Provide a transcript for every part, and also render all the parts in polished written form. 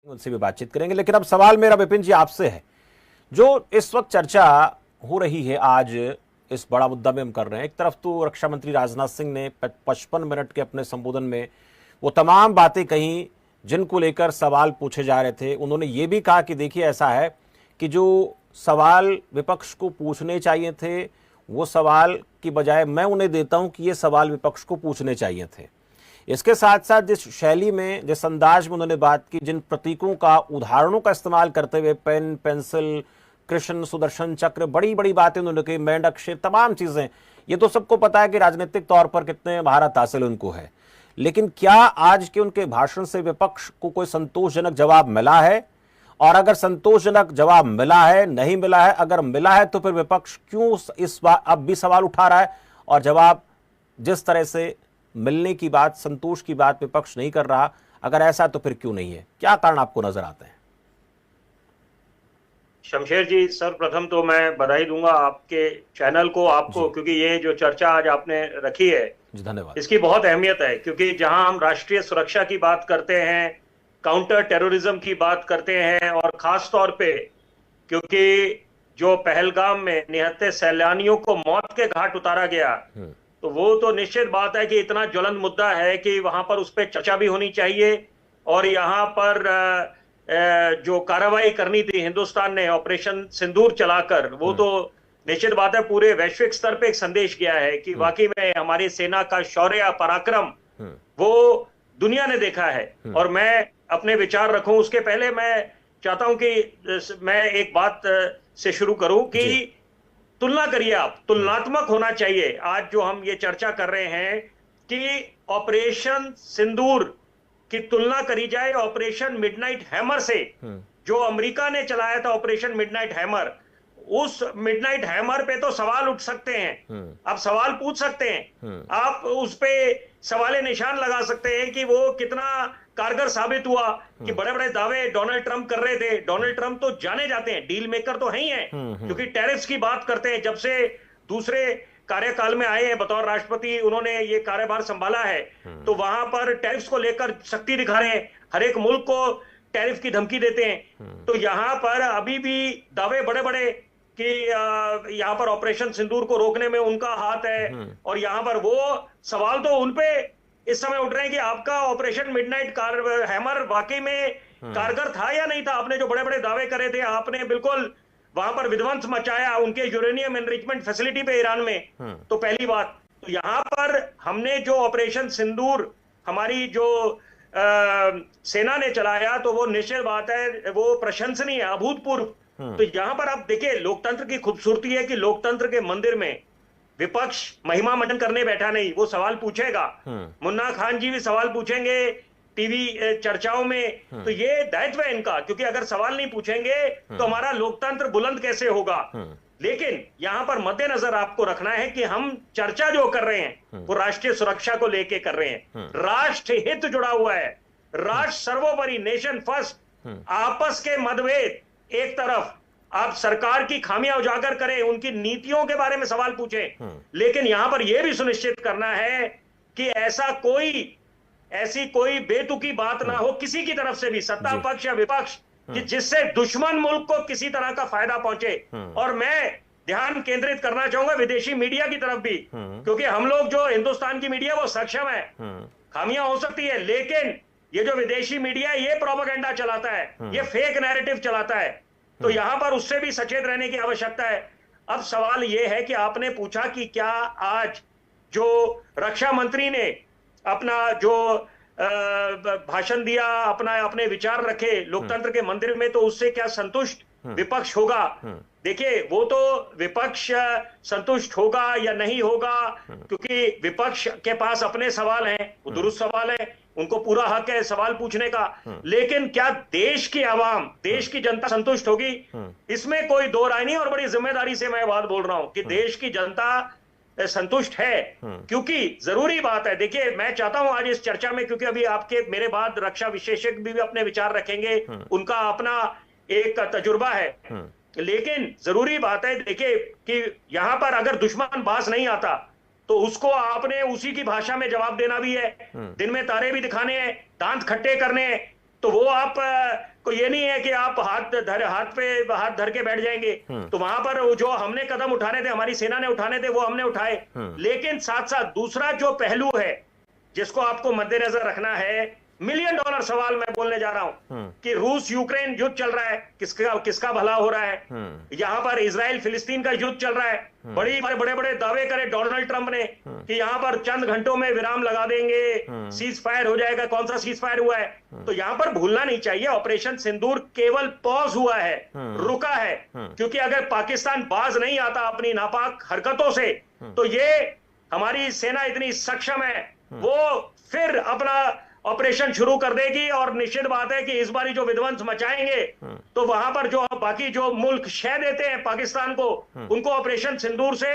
उनसे भी बातचीत करेंगे, लेकिन अब सवाल मेरा विपिन जी आपसे है। जो इस वक्त चर्चा हो रही है, आज इस बड़ा मुद्दा में हम कर रहे हैं, एक तरफ तो रक्षा मंत्री राजनाथ सिंह ने 55 मिनट के अपने संबोधन में वो तमाम बातें कही जिनको लेकर सवाल पूछे जा रहे थे। उन्होंने ये भी कहा कि देखिए ऐसा है कि जो सवाल विपक्ष को पूछने चाहिए थे वो सवाल की बजाय मैं उन्हें देता हूं कि ये सवाल विपक्ष को पूछने चाहिए थे। इसके साथ साथ जिस शैली में, जिस अंदाज में उन्होंने बात की, जिन प्रतीकों का, उदाहरणों का इस्तेमाल करते हुए, पेन, पेंसिल, कृष्ण, सुदर्शन चक्र, बड़ी बड़ी बातें उन्होंने कही, मेंढक, शेर, तमाम चीजें, ये तो सबको पता है कि राजनीतिक तौर पर कितने महारत हासिल उनको है। लेकिन क्या आज के उनके भाषण से विपक्ष को कोई संतोषजनक जवाब मिला है? और अगर संतोषजनक जवाब मिला है, नहीं मिला है, अगर मिला है तो फिर विपक्ष क्यों इस बार अब भी सवाल उठा रहा है और जवाब जिस तरह से मिलने की बात, संतोष की बात विपक्ष नहीं कर रहा? अगर ऐसा तो फिर क्यों नहीं है? क्या कारण आपको नजर आते हैं? शमशेर जी, सर्वप्रथम तो मैं बधाई दूंगा आपके चैनल को, आपको, क्योंकि ये जो चर्चा आज आपने रखी है जी, धन्यवाद। इसकी बहुत अहमियत है, क्योंकि जहां हम राष्ट्रीय सुरक्षा की बात करते हैं, काउंटर टेररिज्म की बात करते हैं, और खास तौर पे क्योंकि जो पहलगाम में निहत्थे सैलानियों को मौत के घाट उतारा गया, तो वो तो निश्चित बात है कि इतना ज्वलंत मुद्दा है कि वहां पर उस पर चर्चा भी होनी चाहिए। और यहाँ पर जो कार्रवाई करनी थी हिंदुस्तान ने ऑपरेशन सिंदूर चलाकर, वो तो निश्चित बात है पूरे वैश्विक स्तर पे एक संदेश गया है कि वाकई में हमारी सेना का शौर्य, पराक्रम वो दुनिया ने देखा है। और मैं अपने विचार रखूं उसके पहले मैं चाहता हूं कि मैं एक बात से शुरू करूं कि तुलना करिए आप, तुलनात्मक होना चाहिए। आज जो हम ये चर्चा कर रहे हैं कि ऑपरेशन सिंदूर की तुलना करी जाए ऑपरेशन मिडनाइट हैमर से, जो अमेरिका ने चलाया था ऑपरेशन मिडनाइट हैमर। उस मिडनाइट हैमर पे तो सवाल उठ सकते हैं, आप सवाल पूछ सकते हैं, आप उस पे सवाले निशान लगा सकते हैं कि वो कितना कारगर साबित हुआ। कि बड़े बड़े दावे डोनाल्ड ट्रंप कर रहे थे, डोनाल्ड ट्रंप तो जाने जाते हैं डील मेकर तो है ही हैं, क्योंकि टैरिफ्स की बात करते हैं। जब से दूसरे कार्यकाल में आए हैं बतौर राष्ट्रपति, उन्होंने ये कार्यभार संभाला है, तो वहां पर टैरिफ्स को लेकर सख्ती दिखा रहे हैं, हर एक मुल्क को टैरिफ की धमकी देते हैं। तो यहाँ पर अभी भी दावे बड़े बड़े कि यहाँ पर ऑपरेशन सिंदूर को रोकने में उनका हाथ है, और यहाँ पर वो सवाल तो उनपे इस समय उठ रहे हैं कि आपका ऑपरेशन मिडनाइट हैमर वाकई में कारगर था या नहीं था। आपने जो बड़े बड़े दावे करे थे, आपने बिल्कुल वहां पर विध्वंस मचाया उनके यूरेनियम एनरिचमेंट फैसिलिटी पे ईरान में। तो पहली बात तो यहाँ पर हमने जो ऑपरेशन सिंदूर हमारी जो सेना ने चलाया, तो वो निश्चित बात है वो प्रशंसनीय है, अभूतपूर्व। तो यहाँ पर आप देखिए लोकतंत्र की खूबसूरती है कि लोकतंत्र के मंदिर में विपक्ष महिमा मंडन करने बैठा नहीं, वो सवाल पूछेगा। मुन्ना खान जी भी सवाल पूछेंगे टीवी चर्चाओं में, तो ये दायित्व है इनका, क्योंकि अगर सवाल नहीं पूछेंगे तो हमारा लोकतंत्र बुलंद कैसे होगा। लेकिन यहां पर मद्देनजर आपको रखना है कि हम चर्चा जो कर रहे हैं वो राष्ट्रीय सुरक्षा को लेके कर रहे हैं, राष्ट्र हित जुड़ा हुआ है, राष्ट्र सर्वोपरि, नेशन फर्स्ट। आपस के मतभेद एक तरफ, आप सरकार की खामियां उजागर करें, उनकी नीतियों के बारे में सवाल पूछें, लेकिन यहां पर यह भी सुनिश्चित करना है कि ऐसी कोई बेतुकी बात ना हो किसी की तरफ से भी, सत्ता पक्ष या विपक्ष, कि जिससे दुश्मन मुल्क को किसी तरह का फायदा पहुंचे। और मैं ध्यान केंद्रित करना चाहूंगा विदेशी मीडिया की तरफ भी, क्योंकि हम लोग जो हिंदुस्तान की मीडिया वो सक्षम है, खामियां हो सकती है, लेकिन ये जो विदेशी मीडिया है ये प्रोपेगेंडा चलाता है, ये फेक नैरेटिव चलाता है, तो यहां पर उससे भी सचेत रहने की आवश्यकता है। अब सवाल यह है कि आपने पूछा कि क्या आज जो रक्षा मंत्री ने अपना जो भाषण दिया, अपने विचार रखे लोकतंत्र के मंदिर में, तो उससे क्या संतुष्ट विपक्ष होगा? देखिए वो तो विपक्ष संतुष्ट होगा या नहीं होगा, क्योंकि विपक्ष के पास अपने सवाल हैं, वो दुरुस्त सवाल है, उनको पूरा हक है सवाल पूछने का। लेकिन क्या देश की आवाम, देश की जनता संतुष्ट होगी? इसमें कोई दो राय नहीं, और बड़ी जिम्मेदारी से मैं बात बोल रहा हूं कि देश की जनता संतुष्ट है, क्योंकि जरूरी बात है। देखिए मैं चाहता हूं आज इस चर्चा में, क्योंकि अभी आपके मेरे बाद रक्षा विशेषज्ञ भी अपने विचार रखेंगे, उनका अपना एक तजुर्बा है, लेकिन जरूरी बात है देखिए कि यहां पर अगर दुश्मन पास नहीं आता तो उसको आपने उसी की भाषा में जवाब देना भी है, दिन में तारे भी दिखाने हैं, दांत खट्टे करने हैं, तो वो आप को ये नहीं है कि आप हाथ पे हाथ धर के बैठ जाएंगे। तो वहां पर जो हमने कदम उठाने थे, हमारी सेना ने उठाने थे, वो हमने उठाए। लेकिन साथ साथ दूसरा जो पहलू है जिसको आपको मद्देनजर रखना है, $1 मिलियन सवाल मैं बोलने जा रहा हूं कि रूस यूक्रेन युद्ध चल रहा है, किसका भला हो रहा है। यहां पर इजराइल फिलिस्तीन का युद्ध चल रहा है। बड़े बड़े दावे करे डोनाल्ड ट्रंप ने कि यहां पर चंद घंटों में विराम लगा देंगे, सीज फायर हो जाएगा। कौन सा सीज फायर हुआ है? तो यहां पर भूलना नहीं चाहिए, ऑपरेशन सिंदूर केवल पॉज हुआ है, रुका है। क्योंकि अगर पाकिस्तान बाज नहीं आता अपनी नापाक हरकतों से, तो ये हमारी सेना इतनी सक्षम है, वो फिर अपना ऑपरेशन शुरू कर देगी। और निश्चित बात है कि इस बारी जो विध्वंस मचाएंगे, तो वहां पर जो बाकी जो मुल्क शह देते हैं पाकिस्तान को, उनको ऑपरेशन सिंदूर से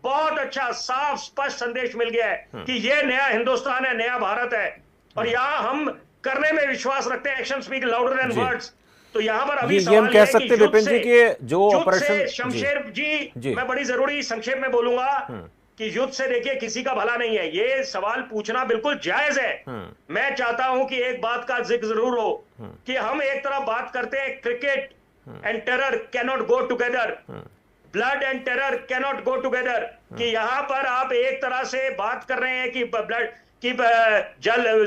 बहुत अच्छा साफ स्पष्ट संदेश मिल गया है कि ये नया हिंदुस्तान है, नया भारत है। और यहाँ हम करने में विश्वास रखते हैं। Action speak louder than words. तो यहाँ पर अभी ये हम कह सकते हैं विपिन जी कि जो ऑपरेशन शमशेर जी, मैं बड़ी जरूरी संक्षेप में बोलूंगा कि युद्ध से देखिए किसी का भला नहीं है। ये सवाल पूछना बिल्कुल जायज है। मैं चाहता हूं कि एक बात का जिक्र जरूर हो कि हम एक तरफ बात करते हैं cricket and terror cannot go together, blood and terror cannot go together. कि यहां पर आप एक तरह से बात कर रहे हैं कि ब्लड की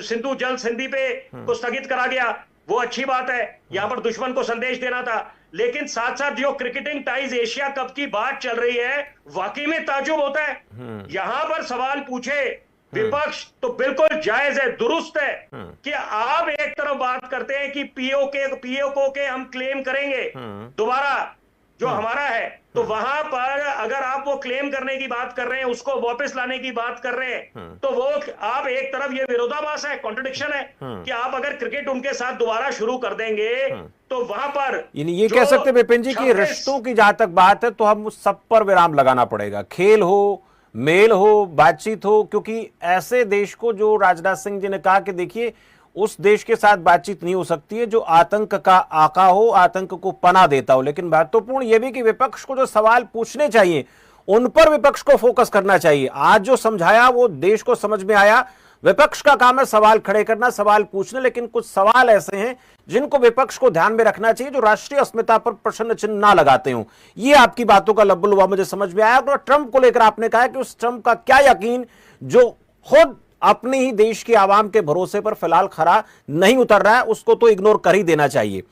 सिंधु जल संधि पे को स्थगित करा गया, वो अच्छी बात है, यहां पर दुश्मन को संदेश देना था। लेकिन साथ साथ जो क्रिकेटिंग टाइज एशिया कप की बात चल रही है, वाकई में ताजुब होता है। यहां पर सवाल पूछे विपक्ष तो बिल्कुल जायज है, दुरुस्त है कि आप एक तरफ बात करते हैं कि पीओके के हम क्लेम करेंगे दोबारा जो हमारा है, तो वहां पर अगर आप वो क्लेम करने की बात कर रहे हैं, उसको वापस लाने की बात कर रहे हैं, तो वो आप एक तरफ ये विरोधाभास है, कॉन्ट्रडिक्शन है कि आप अगर क्रिकेट उनके साथ दोबारा शुरू कर देंगे तो वहां पर ये कह सकते हैं विपिन जी कि रिश्तों की जहां तक बात है तो हम सब पर विराम लगाना पड़ेगा, खेल हो, मेल हो, बातचीत हो। क्योंकि ऐसे देश को, जो राजनाथ सिंह जी ने कहा कि देखिए उस देश के साथ बातचीत नहीं हो सकती है जो आतंक का आका हो, आतंक को पनाह देता हो। लेकिन महत्वपूर्ण यह भी कि विपक्ष को जो सवाल पूछने चाहिए उन पर विपक्ष को फोकस करना चाहिए। आज जो समझाया वो देश को समझ में आया। विपक्ष का काम है सवाल खड़े करना, सवाल पूछने, लेकिन कुछ सवाल ऐसे हैं जिनको विपक्ष को ध्यान में रखना चाहिए, जो राष्ट्रीय अस्मिता पर प्रश्न चिन्ह ना लगाते हो। ये आपकी बातों का लब्बुलुबा मुझे समझ में आया। और ट्रंप को लेकर आपने कहा कि उस ट्रंप का क्या यकीन जो खुद अपने ही देश की आवाम के भरोसे पर फिलहाल खरा नहीं उतर रहा है, उसको तो इग्नोर कर ही देना चाहिए।